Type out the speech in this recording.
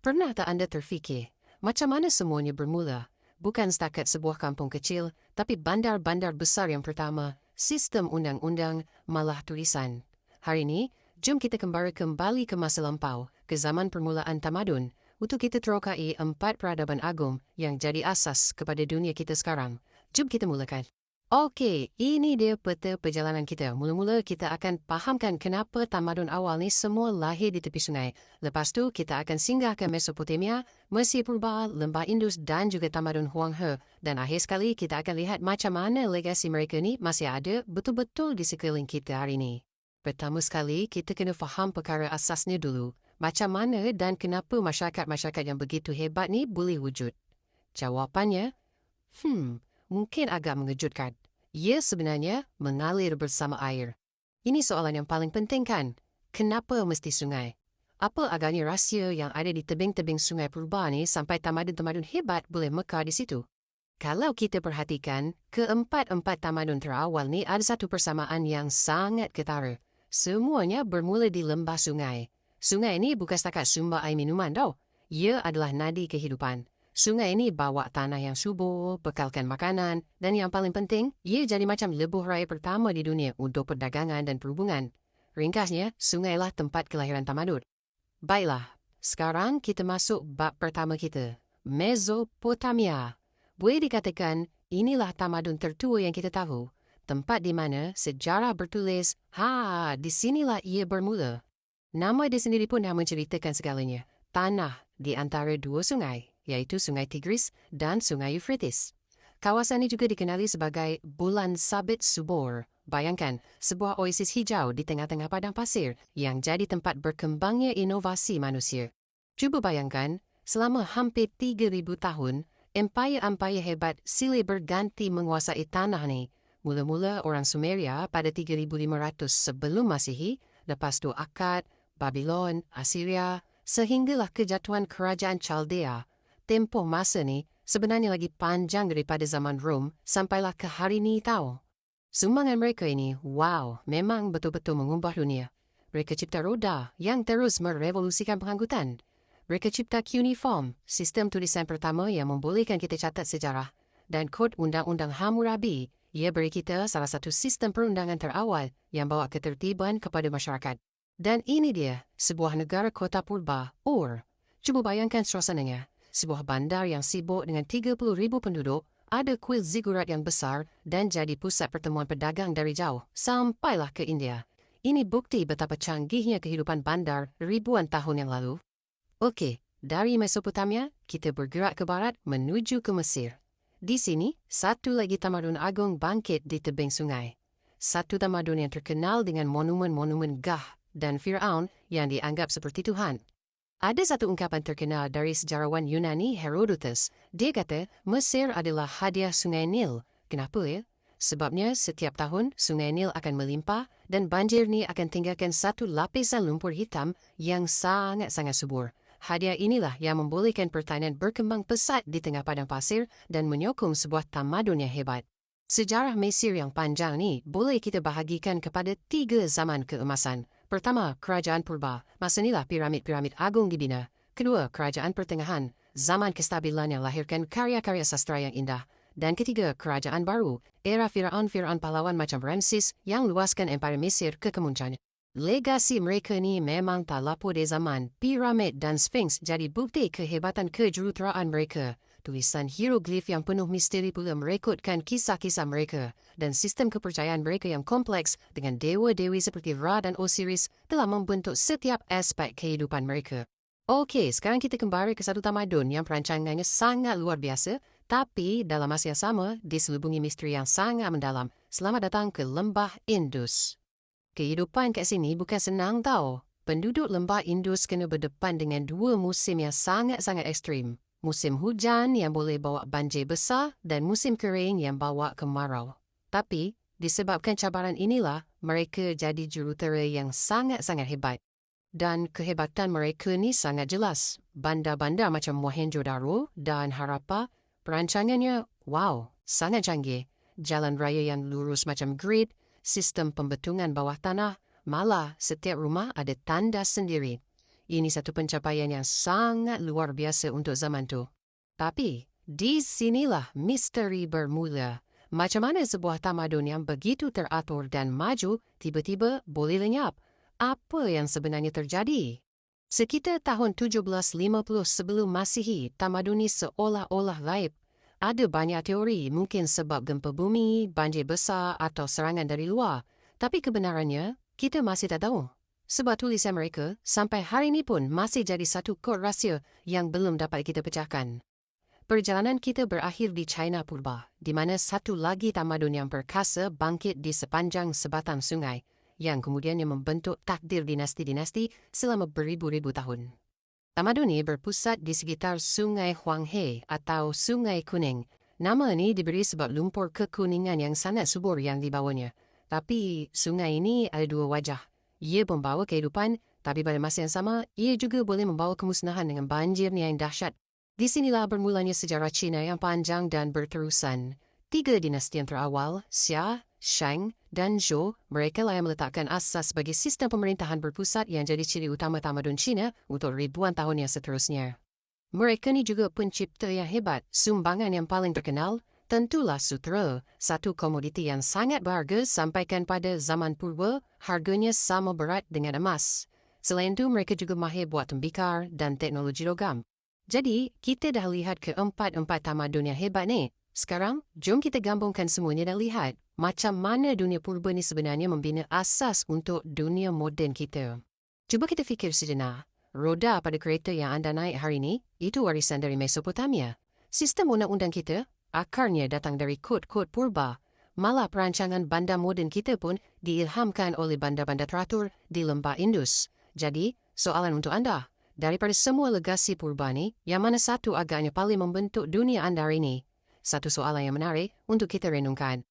Pernah tak anda terfikir, macam mana semuanya bermula? Bukan setakat sebuah kampung kecil, tapi bandar-bandar besar yang pertama, sistem undang-undang, malah tulisan. Hari ini, jom kita kembali ke masa lampau, ke zaman permulaan tamadun, untuk kita terokai 4 peradaban agung yang jadi asas kepada dunia kita sekarang. Jom kita mulakan. Okey, ini dia peta perjalanan kita. Mula-mula kita akan fahamkan kenapa tamadun awal ni semua lahir di tepi sungai. Lepas tu kita akan singgah ke Mesopotamia, Mesir Purba, Lembah Indus dan juga tamadun Huang He. Dan akhir sekali kita akan lihat macam mana legasi mereka ni masih ada betul-betul di sekeliling kita hari ini. Pertama sekali, kita kena faham perkara asasnya dulu. Macam mana dan kenapa masyarakat-masyarakat yang begitu hebat ni boleh wujud? Jawapannya, mungkin agak mengejutkan. Ia sebenarnya mengalir bersama air. Ini soalan yang paling penting kan? Kenapa mesti sungai? Apa agaknya rahsia yang ada di tebing-tebing sungai purba ni sampai tamadun-tamadun hebat boleh mekar di situ? Kalau kita perhatikan, keempat-empat tamadun terawal ni ada satu persamaan yang sangat ketara. Semuanya bermula di lembah sungai. Sungai ini bukan setakat sumber air minuman tau. Ia adalah nadi kehidupan. Sungai ini bawa tanah yang subur, bekalkan makanan, dan yang paling penting, ia jadi macam lebuh raya pertama di dunia untuk perdagangan dan perhubungan. Ringkasnya, sungailah tempat kelahiran tamadun. Baiklah, sekarang kita masuk bab pertama kita, Mesopotamia. Boleh dikatakan, inilah tamadun tertua yang kita tahu, tempat di mana sejarah bertulis, di sinilah ia bermula. Nama dia sendiri pun dah menceritakan segalanya, tanah di antara dua sungai, iaitu Sungai Tigris dan Sungai Euphrates. Kawasan ini juga dikenali sebagai Bulan Sabit Subur. Bayangkan, sebuah oasis hijau di tengah-tengah padang pasir yang jadi tempat berkembangnya inovasi manusia. Cuba bayangkan, selama hampir 3,000 tahun, empayar-empayar hebat silih berganti menguasai tanah ni. Mula-mula orang Sumeria pada 3,500 sebelum Masihi, lepas tu Akkad, Babylon, Assyria, sehinggalah kejatuhan kerajaan Chaldea. Tempoh masa ni sebenarnya lagi panjang daripada zaman Rom sampailah ke hari ni tahu. Sumbangan mereka ini, memang betul-betul mengubah dunia. Mereka cipta roda yang terus merevolusikan pengangkutan. Mereka cipta cuneiform, sistem tulisan pertama yang membolehkan kita catat sejarah. Dan kod Undang-Undang Hammurabi, ia beri kita salah satu sistem perundangan terawal yang bawa ketertiban kepada masyarakat. Dan ini dia, sebuah negara kota purba, Ur. Cuba bayangkan suasananya. Sebuah bandar yang sibuk dengan 30,000 penduduk, ada kuil zigurat yang besar dan jadi pusat pertemuan pedagang dari jauh, sampailah ke India. Ini bukti betapa canggihnya kehidupan bandar ribuan tahun yang lalu. Okey, dari Mesopotamia, kita bergerak ke barat menuju ke Mesir. Di sini, satu lagi tamadun agung bangkit di tebing sungai. Satu tamadun yang terkenal dengan monumen-monumen Gah dan Fir'aun yang dianggap seperti Tuhan. Ada satu ungkapan terkenal dari sejarawan Yunani Herodotus. Dia kata, Mesir adalah hadiah Sungai Nil. Kenapa ya? Sebabnya setiap tahun Sungai Nil akan melimpah dan banjir ni akan tinggalkan satu lapisan lumpur hitam yang sangat-sangat subur. Hadiah inilah yang membolehkan pertanian berkembang pesat di tengah padang pasir dan menyokong sebuah tamadun yang hebat. Sejarah Mesir yang panjang ni boleh kita bahagikan kepada 3 zaman keemasan. Pertama, Kerajaan Purba. Masa inilah piramid-piramid agung dibina. Kedua, Kerajaan Pertengahan. Zaman kestabilan yang lahirkan karya-karya sastra yang indah. Dan ketiga, Kerajaan Baru. Era Firaun-Firaun pahlawan macam Ramses yang luaskan empire Mesir ke kemunculannya. Legasi mereka ni memang tak lapor dari zaman. Piramid dan Sphinx jadi bukti kehebatan kejuruteraan mereka. Tulisan hieroglif yang penuh misteri pula merekodkan kisah-kisah mereka. Dan sistem kepercayaan mereka yang kompleks dengan dewa-dewi seperti Ra dan Osiris telah membentuk setiap aspek kehidupan mereka. Okey, sekarang kita kembali ke satu tamadun yang perancangannya sangat luar biasa, tapi dalam masa yang sama diselubungi misteri yang sangat mendalam. Selamat datang ke Lembah Indus. Kehidupan kat sini bukan senang tau. Penduduk Lembah Indus kena berdepan dengan 2 musim yang sangat-sangat ekstrim. Musim hujan yang boleh bawa banjir besar dan musim kering yang bawa kemarau. Tapi, disebabkan cabaran inilah, mereka jadi jurutera yang sangat-sangat hebat. Dan kehebatan mereka ni sangat jelas. Bandar-bandar macam Mohenjo-daro dan Harappa, perancangannya, sangat canggih. Jalan raya yang lurus macam grid, sistem pembetungan bawah tanah, malah setiap rumah ada tandas sendiri. Ini satu pencapaian yang sangat luar biasa untuk zaman tu. Tapi, di sinilah misteri bermula. Macam mana sebuah tamadun yang begitu teratur dan maju tiba-tiba boleh lenyap? Apa yang sebenarnya terjadi? Sekitar tahun 1750 sebelum Masihi, tamadun ini seolah-olah gaib. Ada banyak teori, mungkin sebab gempa bumi, banjir besar atau serangan dari luar. Tapi kebenarannya, kita masih tak tahu. Sebab tulisan mereka, sampai hari ini pun masih jadi satu kod rahsia yang belum dapat kita pecahkan. Perjalanan kita berakhir di China Purba, di mana satu lagi tamadun yang perkasa bangkit di sepanjang sebatang sungai, yang kemudiannya membentuk takdir dinasti-dinasti selama beribu-ribu tahun. Tamadun ini berpusat di sekitar Sungai Huanghe atau Sungai Kuning. Nama ini diberi sebab lumpur kekuningan yang sangat subur yang dibawanya. Tapi sungai ini ada dua wajah. Ia membawa kehidupan, tapi pada masa yang sama, ia juga boleh membawa kemusnahan dengan banjirnya yang dahsyat. Di sinilah bermulanya sejarah Cina yang panjang dan berterusan. 3 dinasti yang terawal, Xia, Shang, dan Zhou, mereka lah yang meletakkan asas bagi sistem pemerintahan berpusat yang jadi ciri utama tamadun Cina untuk ribuan tahun yang seterusnya. Mereka ni juga pencipta yang hebat, sumbangan yang paling terkenal, tentulah sutera, satu komoditi yang sangat berharga sampaikan pada zaman purba, harganya sama berat dengan emas. Selain itu, mereka juga mahir buat tembikar dan teknologi logam. Jadi, kita dah lihat keempat-empat tamadun yang hebat ni. Sekarang, jom kita gabungkan semuanya dan lihat macam mana dunia purba ni sebenarnya membina asas untuk dunia moden kita. Cuba kita fikir sejenak. Roda pada kereta yang anda naik hari ini, itu warisan dari Mesopotamia. Sistem undang-undang kita, akarnya datang dari kod-kod purba. Malah perancangan bandar moden kita pun diilhamkan oleh bandar-bandar teratur di lembah Indus. Jadi, soalan untuk anda, daripada semua legasi purba ni, yang mana satu agaknya paling membentuk dunia anda hari ini? Satu soalan yang menarik untuk kita renungkan.